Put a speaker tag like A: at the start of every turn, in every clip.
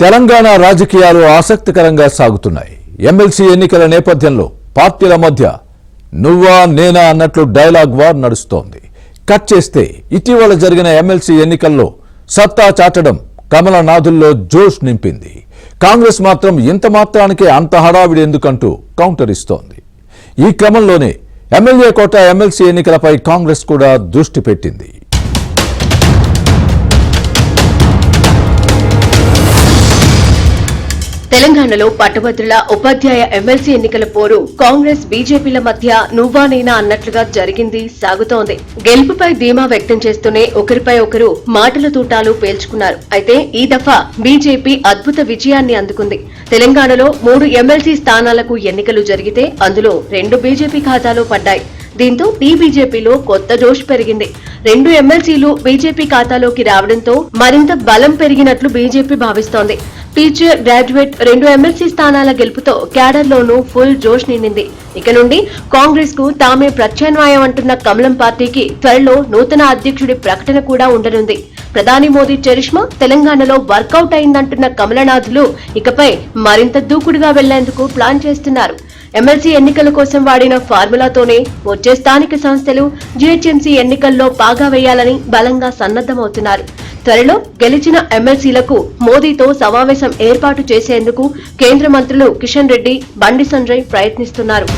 A: తెలంగాణ రాజకీయాలు ఆసక్తికరంగా సాగుతున్నాయి. ఎమ్మెల్సీ ఎన్నికల నేపథ్యంలో పార్టీల మధ్య నువ్వా నేనా అన్నట్లు డైలాగ్ వార్ నడుస్తోంది. కట్ చేస్తే ఇటీవల జరిగిన ఎమ్మెల్సీ ఎన్నికల్లో సత్తా చాటడం కమలనాథుల్లో జోష్ నింపింది. కాంగ్రెస్ మాత్రం ఇంత మాత్రానికే అంత హడావిడి ఎందుకంటూ కౌంటర్ ఇస్తోంది. ఈ క్రమంలోనే ఎమ్మెల్యే కోట ఎమ్మెల్సీ ఎన్నికలపై కాంగ్రెస్ కూడా దృష్టి పెట్టింది.
B: తెలంగాణలో పట్టభద్రుల ఉపాధ్యాయ ఎమ్మెల్సీ ఎన్నికల పోరు కాంగ్రెస్ బీజేపీల మధ్య నువ్వా నేనా అన్నట్లుగా జరిగింది, సాగుతోంది. గెలుపుపై ధీమా వ్యక్తం చేస్తూనే ఒకరిపై ఒకరు మాటల తూటాలు పేల్చుకున్నారు. అయితే ఈ దఫా బీజేపీ అద్భుత విజయాన్ని అందుకుంది. తెలంగాణలో 3 ఎమ్మెల్సీ స్థానాలకు ఎన్నికలు జరిగితే అందులో 2 బీజేపీ ఖాతాలో పడ్డాయి. దీంతో టీబీజేపీలో కొత్త జోష్ పెరిగింది. 2 ఎమ్మెల్సీలు బీజేపీ ఖాతాలోకి రావడంతో మరింత బలం పెరిగినట్లు బీజేపీ భావిస్తోంది. టీచర్, గ్రాడ్యుయేట్ 2 ఎమ్మెల్సీ స్థానాల గెలుపుతో క్యాడర్లోనూ ఫుల్ జోష్ నిండింది. ఇక నుండి కాంగ్రెస్ కు తామే ప్రత్యామ్నాయం అంటున్న కమలం పార్టీకి త్వరలో నూతన అధ్యక్షుడి ప్రకటన కూడా ఉండనుంది. ప్రధాని మోదీ చరిష్మా తెలంగాణలో వర్కౌట్ అయిందంటున్న కమలనాథులు ఇకపై మరింత దూకుడుగా వెళ్లేందుకు ప్లాన్ చేస్తున్నారు. ఎమ్మెల్సీ ఎన్నికల కోసం వాడిన ఫార్ములాతోనే వచ్చే స్థానిక సంస్థలు జీహెచ్ఎంసీ ఎన్నికల్లో పాగా వేయాలని బలంగా సన్నద్దమవుతున్నారు. త్వరలో గెలిచిన ఎమ్మెల్సీలకు మోదీతో సమావేశం ఏర్పాటు చేసేందుకు కేంద్ర మంత్రులు కిషన్ రెడ్డి, బండి సంజయ్ ప్రయత్నిస్తున్నారు.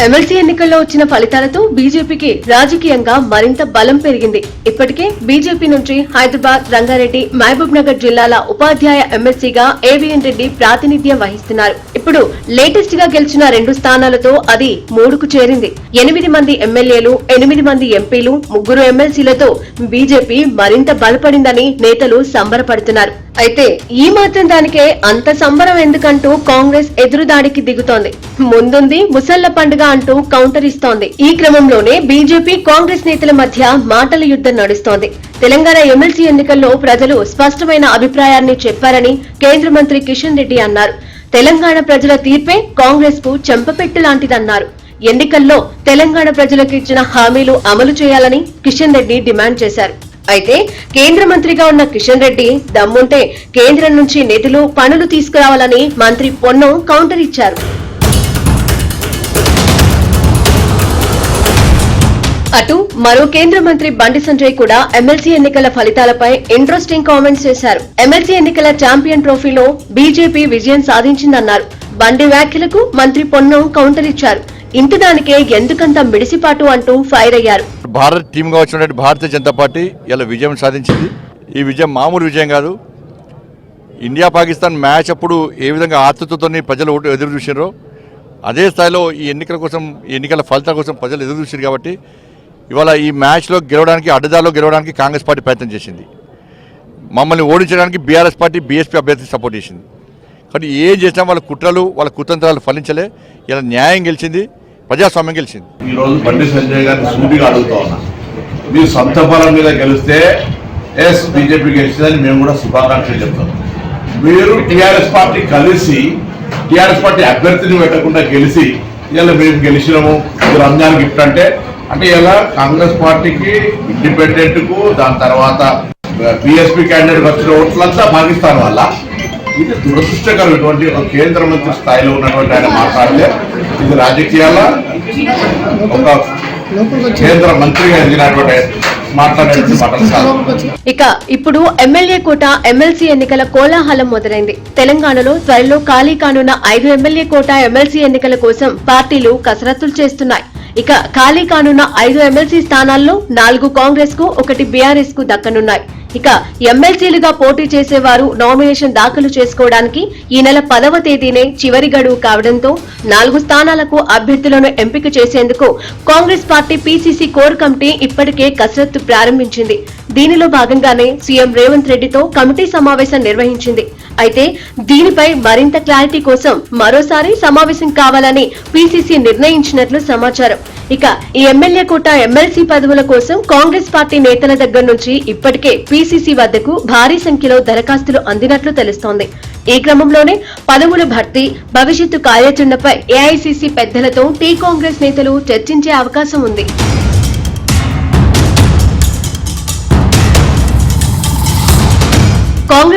B: ఎమ్మెల్సీ ఎన్నికల్లో వచ్చిన ఫలితాలతో బీజేపీకి రాజకీయంగా మరింత బలం పెరిగింది. ఇప్పటికే బీజేపీ నుంచి హైదరాబాద్, రంగారెడ్డి, మహబూబ్ నగర్ జిల్లాల ఉపాధ్యాయ ఎమ్మెల్సీగా ఏవిఎన్ రెడ్డి ప్రాతినిధ్యం వహిస్తున్నారు. ఇప్పుడు లేటెస్ట్ గా గెలిచిన 2 స్థానాలతో అది 3కు చేరింది. 8 మంది ఎమ్మెల్యేలు, 8 మంది ఎంపీలు, 3 ఎమ్మెల్సీలతో బీజేపీ మరింత బలపడిందని నేతలు సంబరపడుతున్నారు. అయితే ఈ మాత్రం దానికే అంత సంబరం ఎందుకంటూ కాంగ్రెస్ ఎదురుదాడికి దిగుతోంది. ముందుంది ముసళ్ల పండుగ అంటూ కౌంటర్ ఇస్తోంది. ఈ క్రమంలోనే బీజేపీ, కాంగ్రెస్ నేతల మధ్య మాటల యుద్ధం నడుస్తోంది. తెలంగాణ ఎమ్మెల్సీ ఎన్నికల్లో ప్రజలు స్పష్టమైన అభిప్రాయాన్ని చెప్పారని కేంద్ర మంత్రి కిషన్ రెడ్డి అన్నారు. తెలంగాణ ప్రజల తీర్పే కాంగ్రెస్ కు చెంపపెట్టు లాంటిదన్నారు. ఎన్నికల్లో తెలంగాణ ప్రజలకు ఇచ్చిన హామీలు అమలు చేయాలని కిషన్ రెడ్డి డిమాండ్ చేశారు. అయితే కేంద్ర మంత్రిగా ఉన్న కిషన్ రెడ్డి దమ్ముంటే కేంద్రం నుంచి నిధులు, పనులు తీసుకురావాలని మంత్రి పొన్నం కౌంటర్ ఇచ్చారు. అటు మరో కేంద్ర మంత్రి బండి సంజయ్ కూడా ఎమ్మెల్సీ ఎన్నికల ఫలితాలపై ఇంట్రెస్టింగ్ కామెంట్స్ చేశారు. ఎమ్మెల్సీ ఎన్నికల ఛాంపియన్ ట్రోఫీలో బీజేపీ విజయం సాధించిందన్నారు. బండి వ్యాఖ్యలకు మంత్రి పొన్నం కౌంటర్ ఇచ్చారు. ఇంతదానికే ఎందుకంత మిడిసిపాటు అంటూ ఫైర్ అయ్యారు.
C: భారత్ టీమ్ గా వచ్చినటువంటి భారతీయ జనతా పార్టీ ఇలా విజయం సాధించింది. ఈ విజయం మామూలు విజయం కాదు. ఇండియా పాకిస్తాన్ మ్యాచ్ అప్పుడు ఏ విధంగా ఆతృతతో ప్రజలు ఎదురు చూసారో అదే స్థాయిలో ఈ ఎన్నికల కోసం, ఈ ఎన్నికల ఫలితాల కోసం ప్రజలు ఎదురు చూసారు. కాబట్టి ఇవాళ ఈ మ్యాచ్లో గెలవడానికి, అడ్డదారిలో గెలవడానికి కాంగ్రెస్ పార్టీ ప్రయత్నం చేసింది. మమ్మల్ని ఓడించడానికి బీఆర్ఎస్ పార్టీ, బీఎస్పీ అభ్యర్థికి సపోర్ట్ చేసింది. కానీ ఏం చేసినా వాళ్ళ కుట్రలు, వాళ్ళ కుతంత్రాలు ఫలించలే. ఇలా న్యాయం గెలిచింది, ప్రజాస్వామ్యం గెలిచింది.
D: ఈ రోజు బండి సంజయ్ గారిని సూటిగా అడుగుతా ఉన్నా, మీరు సొంత బలం మీద గెలిస్తే ఎస్ బీజేపీ గెలిచిందని మేము కూడా శుభాకాంక్షలు చెప్తాం. మీరు టీఆర్ఎస్ పార్టీ కలిసి టీఆర్ఎస్ పార్టీ అభ్యర్థిని పెట్టకుండా గెలిచి ఇలా మేము గెలిచినాము, రంజాన్ గిఫ్ట్ అంటే ఇలా కాంగ్రెస్ పార్టీకి, ఇండిపెండెంట్ కు, దాని తర్వాత బీఎస్పీ క్యాండిడేట్ వచ్చిన ఓట్లంతా పాకిస్తాన్ వల్ల. ఇది దురదృష్టకరం. ఇటువంటి ఒక కేంద్ర మంత్రి స్థాయిలో ఉన్నటువంటి ఆయన మాట్లాడితే ఇది రాజకీయాల ఒక కేంద్ర మంత్రిగా ఎదిగినటువంటి మాట్లాడేటువంటి మాటలు కాదు.
B: ఇక ఇప్పుడు ఎమ్మెల్యే కోట ఎమ్మెల్సీ ఎన్నికల కోలాహలం మొదలైంది. తెలంగాణలో త్వరలో ఖాళీ కానున్న 5 ఎమ్మెల్యే కోట ఎమ్మెల్సీ ఎన్నికల కోసం పార్టీలు కసరత్తులు చేస్తున్నాయి. ఇక ఖాళీ కానున్న 5 ఎమ్మెల్సీ స్థానాల్లో 4 కాంగ్రెస్ కు, 1 బీఆర్ఎస్ కు దక్కనున్నాయి. ఇక ఎమ్మెల్సీలుగా పోటీ చేసేవారు నామినేషన్ దాఖలు చేసుకోవడానికి ఈ నెల 10వ తేదీనే చివరి గడువు కావడంతో 4 స్థానాలకు అభ్యర్థులను ఎంపిక చేసేందుకు Congress party PCC core committee ఇప్పటికే కసరత్తు ప్రారంభించింది. దీనిలో భాగంగానే సీఎం రేవంత్ రెడ్డితో కమిటీ సమావేశం నిర్వహించింది. అయితే దీనిపై మరింత క్లారిటీ కోసం మరోసారి సమావేశం కావాలని పీసీసీ నిర్ణయించినట్లు సమాచారం. ఇక ఈ ఎమ్మెల్యే కోట ఎమ్మెల్సీ పదవుల కోసం కాంగ్రెస్ పార్టీ నేతల దగ్గర నుంచి ఇప్పటికే పీసీసీ వద్దకు భారీ సంఖ్యలో దరఖాస్తులు అందినట్లు తెలుస్తోంది. ఈ క్రమంలోనే పదవుల భర్తీ, భవిష్యత్తు కార్యాచరణపై ఏఐసీసీ పెద్దలతో టీ కాంగ్రెస్ నేతలు చర్చించే అవకాశం ఉంది.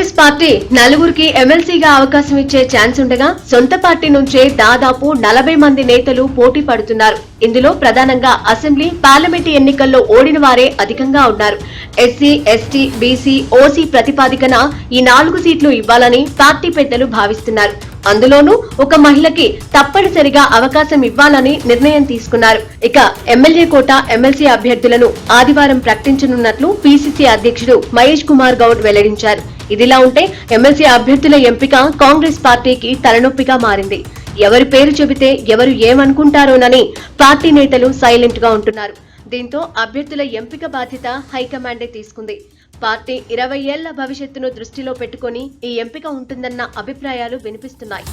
B: కాంగ్రెస్ పార్టీ నలుగురికి ఎమ్మెల్సీగా అవకాశం ఇచ్చే ఛాన్స్ ఉండగా సొంత పార్టీ నుంచే దాదాపు 40 మంది నేతలు పోటీ పడుతున్నారు. ఇందులో ప్రధానంగా అసెంబ్లీ, పార్లమెంటు ఎన్నికల్లో ఓడిన వారే అధికంగా ఉన్నారు. ఎస్సీ, ఎస్టీ, బీసీ, ఓసీ ప్రతిపాదికన ఈ 4 సీట్లు ఇవ్వాలని పార్టీ పెద్దలు భావిస్తున్నారు. అందులోనూ ఒక మహిళకి తప్పనిసరిగా అవకాశం ఇవ్వాలని నిర్ణయం తీసుకున్నారు. ఇక ఎమ్మెల్యే కోట, ఎమ్మెల్సీ అభ్యర్థులను ఆదివారం ప్రకటించనున్నట్లు పీసీసీ అధ్యక్షుడు మహేష్ కుమార్ గౌడ్ వెల్లడించారు. ఇదిలా ఉంటే ఎమ్మెల్సీ అభ్యర్థుల ఎంపిక కాంగ్రెస్ పార్టీకి తలనొప్పిగా మారింది. ఎవరి పేరు చెబితే ఎవరు ఏమనుకుంటారోనని పార్టీ నేతలు సైలెంట్ గా ఉంటున్నారు. దీంతో అభ్యర్థుల ఎంపిక బాధ్యత హైకమాండే తీసుకుంది. పార్టీ 20 ఏళ్ల భవిష్యత్తును దృష్టిలో పెట్టుకుని ఈ ఎంపిక ఉంటుందన్న అభిప్రాయాలు వినిపిస్తున్నాయి.